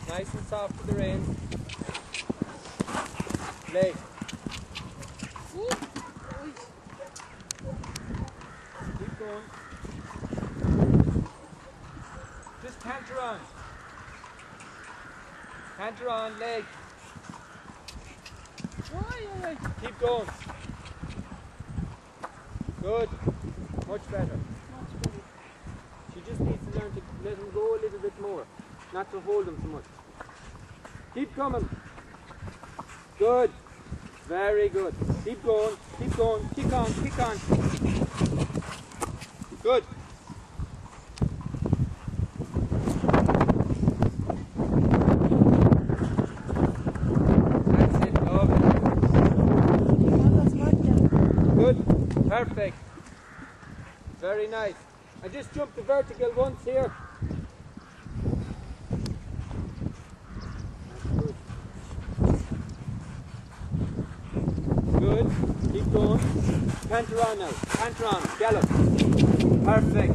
Nice and soft with the reins. Leg. Keep going. Just canter on. Canter on, leg. Keep going. Good. Much better. She just needs to learn to let him go a little bit more. Not to hold him so much. Keep coming. Good. Very good. Keep going. Keep going. Kick on. Kick on. Good. That's it. Lovely. Good. Perfect. Very nice. I just jumped the vertical once here. Good. Keep going. Canter on now. Canter on. Gallop. Perfect.